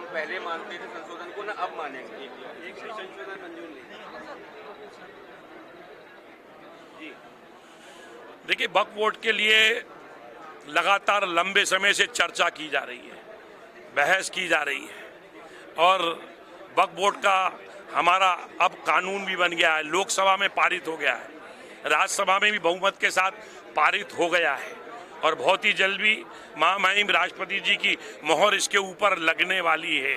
हम पहले मानते थे संशोधन को, ना अब मानेंगे। एक भी संशोधन मंजूर नहीं। जी देखिए, वक्फ बोर्ड के लिए लगातार लंबे समय से चर्चा की जा रही है, बहस की जा रही है और वक्फ बोर्ड का हमारा अब कानून भी बन गया है, लोकसभा में पारित हो गया है, राज्यसभा में भी बहुमत के साथ पारित हो गया है और बहुत ही जल्द भी महामहिम राष्ट्रपति जी की मोहर इसके ऊपर लगने वाली है।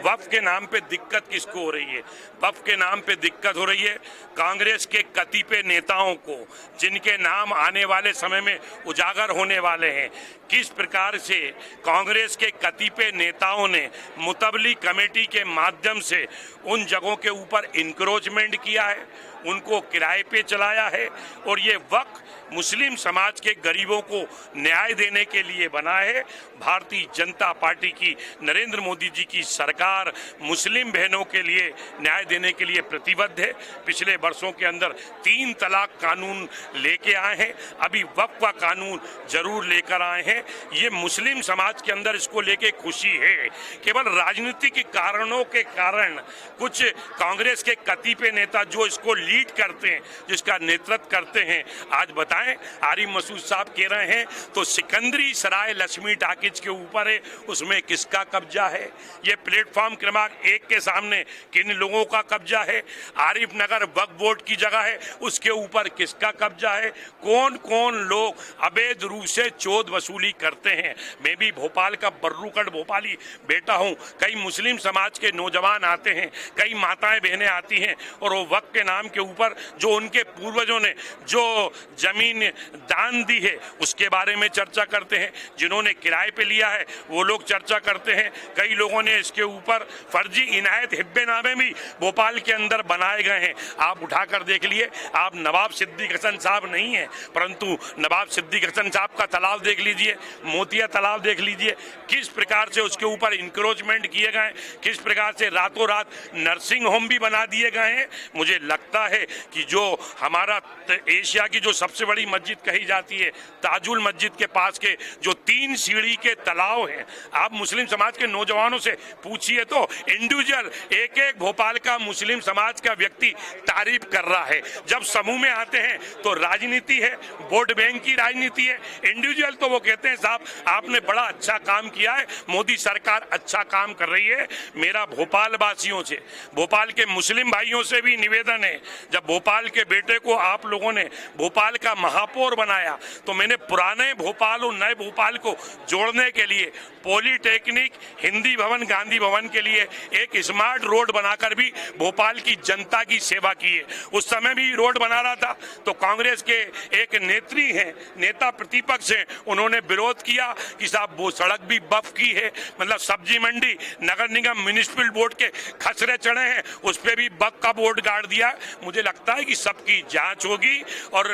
वक्फ के नाम पे दिक्कत किसको हो रही है? वक्फ के नाम पे दिक्कत हो रही है कांग्रेस के कतिपय नेताओं को, जिनके नाम आने वाले समय में उजागर होने वाले हैं। किस प्रकार से कांग्रेस के कतिपय नेताओं ने मुतवली कमेटी के माध्यम से उन जगहों के ऊपर इंक्रोचमेंट किया है, उनको किराए पे चलाया है और ये वक्फ मुस्लिम समाज के गरीबों को न्याय देने के लिए बना है। भारतीय जनता पार्टी की नरेंद्र मोदी जी की सरकार मुस्लिम बहनों के लिए न्याय देने के लिए प्रतिबद्ध है। पिछले वर्षों के अंदर 3 तलाक कानून लेके आए हैं, अभी वक्फ का कानून जरूर लेकर आए हैं। ये मुस्लिम समाज के अंदर इसको लेके खुशी है। केवल राजनीतिक कारणों के कारण कुछ कांग्रेस के कतिपय नेता जो इसको लीड करते हैं, जिसका नेतृत्व करते हैं, आज बताएं आरिफ मसूद साहब कह रहे हैं तो सिकंदरी सराय लक्ष्मी टाकिज के ऊपर है, उसमें किसका कब्जा है? ये प्लेटफॉर्म क्रमांक 1 के सामने किन लोगों का कब्जा है? आरिफ नगर वक्फ बोर्ड की जगह है, उसके ऊपर किसका कब्जा है? कौन कौन लोग अवैध रूप से चोद वसूली करते हैं? मैं भी भोपाल का बर्रूकड़ भोपाली बेटा हूं। कई मुस्लिम समाज के नौजवान आते हैं, कई माताएं बहनें आती हैं और वो वक्फ के नाम के ऊपर जो उनके पूर्वजों ने जो जमीन दान दी है उसके बारे में चर्चा करते हैं। जिन्होंने किराए पे लिया है वो लोग चर्चा करते हैं। कई लोगों ने इसके ऊपर फर्जी इनायत हिब्बेनामे भी भोपाल के अंदर बनाए गए हैं। आप उठाकर देख लिए, आप नवाब सिद्दीक हसन साहब नहीं हैं, परंतु नवाब सिद्दीक हसन साहब का तालाब देख लीजिए, मोतिया तालाब देख लीजिए, किस प्रकार से उसके ऊपर इंक्रोचमेंट किए गए, किस प्रकार से रातों रात नर्सिंग होम भी बना दिए गए हैं। मुझे लगता है कि जो हमारा एशिया की जो सबसे बड़ी मस्जिद कही जाती है, ताजुल मस्जिद के पास के जो 3 सीढ़ी के तालाब हैं, आप मुस्लिम समाज के नौजवानों से पूछिए तो इंडिविजुअल एक भोपाल का मुस्लिम समाज का व्यक्ति तारीफ कर रहा है। जब समूह में आते हैं तो राजनीति है, वोट बैंक की राजनीति है। इंडिविजुअल तो वो कहते हैं साहब आपने बड़ा अच्छा काम किया है, मोदी सरकार अच्छा काम कर रही है। मेरा भोपाल वासियों से, भोपाल के मुस्लिम भाइयों से भी निवेदन है, जब भोपाल के बेटे को आप लोगों ने भोपाल का महापौर बनाया तो मैंने पुराने भोपाल और नए भोपाल को जोड़ने के लिए पॉलिटेक्निक, हिंदी भवन, गांधी भवन के लिए एक स्मार्ट रोड बनाकर भी भोपाल की जनता की सेवा की है। उस समय भी रोड बना रहा था तो कांग्रेस के एक नेत्री हैं, नेता प्रतिपक्ष हैं, उन्होंने विरोध किया कि साहब वो सड़क भी वक्फ की है, मतलब सब्जी मंडी नगर निगम म्युनिसिपल बोर्ड के खसरे चढ़े हैं, उस पर भी वक्फ का बोर्ड गाड़ दिया। मुझे लगता है कि सबकी जांच होगी और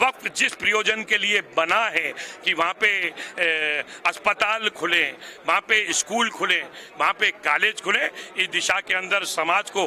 वक्फ जिस प्रयोजन के लिए बना है कि वहाँ पे अस्पताल खुले, वहाँ पे स्कूल खुले, वहाँ पे कॉलेज खुले, इस दिशा के अंदर समाज को,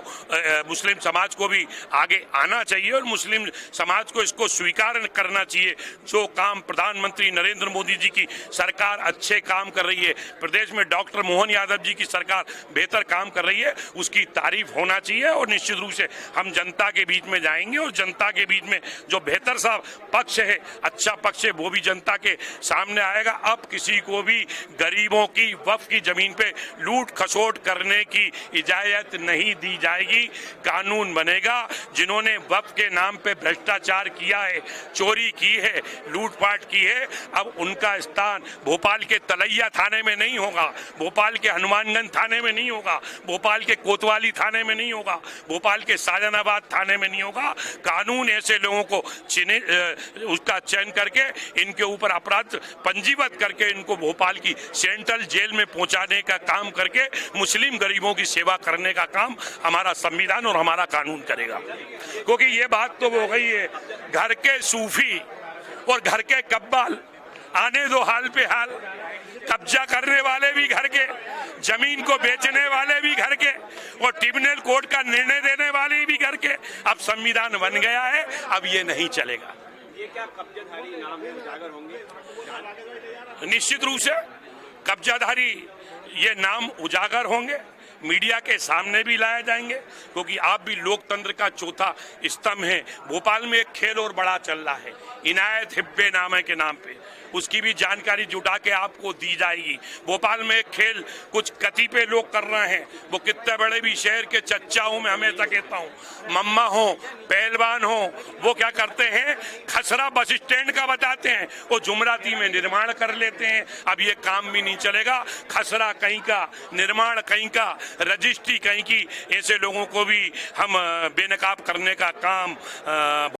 मुस्लिम समाज को भी आगे आना चाहिए और मुस्लिम समाज को इसको स्वीकार करना चाहिए। जो काम प्रधानमंत्री नरेंद्र मोदी जी की सरकार अच्छे काम कर रही है, प्रदेश में डॉक्टर मोहन यादव जी की सरकार बेहतर काम कर रही है, उसकी तारीफ होना चाहिए और निश्चित रूप से हम जनता के बीच में जाएंगे और जनता के बीच में जो बेहतर सा पक्ष है, अच्छा पक्ष है, वो भी जनता के सामने आएगा। अब किसी को भी गरीबों की वक्फ की जमीन पे लूट खसोट करने की इजाजत नहीं दी जाएगी। कानून बनेगा। जिन्होंने वक्फ के नाम पे भ्रष्टाचार किया है, चोरी की है, लूटपाट की है, अब उनका स्थान भोपाल के तलैया थाने में नहीं होगा, भोपाल के हनुमानगंज थाने में नहीं होगा, भोपाल के कोतवाली थाने में नहीं होगा, भोपाल के शाहजहानाबाद थाने में नहीं होगा। कानून ऐसे लोगों को उसका चयन करके इनके ऊपर अपराध पंजीबद्ध करके इनको भोपाल की सेंट्रल जेल में पहुंचाने का काम करके मुस्लिम गरीबों की सेवा करने का काम हमारा संविधान और हमारा कानून करेगा। क्योंकि ये बात तो हो गई है, घर के सूफी और घर के कब्बाल आने दो हाल पे हाल, कब्जा करने वाले भी घर के, जमीन को बेचने वाले भी घर के और ट्रिब्यूनल कोर्ट का निर्णय देने वाले भी घर के। अब संविधान बन गया है, अब ये नहीं चलेगा। ये क्या कब्जाधारी नाम में उजागर होंगे? निश्चित रूप से कब्जाधारी ये नाम उजागर होंगे, मीडिया के सामने भी लाए जाएंगे, क्योंकि आप भी लोकतंत्र का चौथा स्तंभ है। भोपाल में एक खेल और बड़ा चल रहा है इनायत हिब्बे नामे के नाम पे, उसकी भी जानकारी जुटा के आपको दी जाएगी। भोपाल में एक खेल कुछ कतिपय लोग कर रहे हैं, वो कितने बड़े भी शहर के चच्चा हूं, मैं हमेशा कहता हूं, मम्मा हो, पहलवान हो, वो क्या करते हैं, खसरा बस स्टैंड का बताते हैं, वो जुमराती में निर्माण कर लेते हैं। अब ये काम भी नहीं चलेगा, खसरा कहीं का, निर्माण कहीं का, रजिस्ट्री कहीं की, ऐसे लोगों को भी हम बेनकाब करने का काम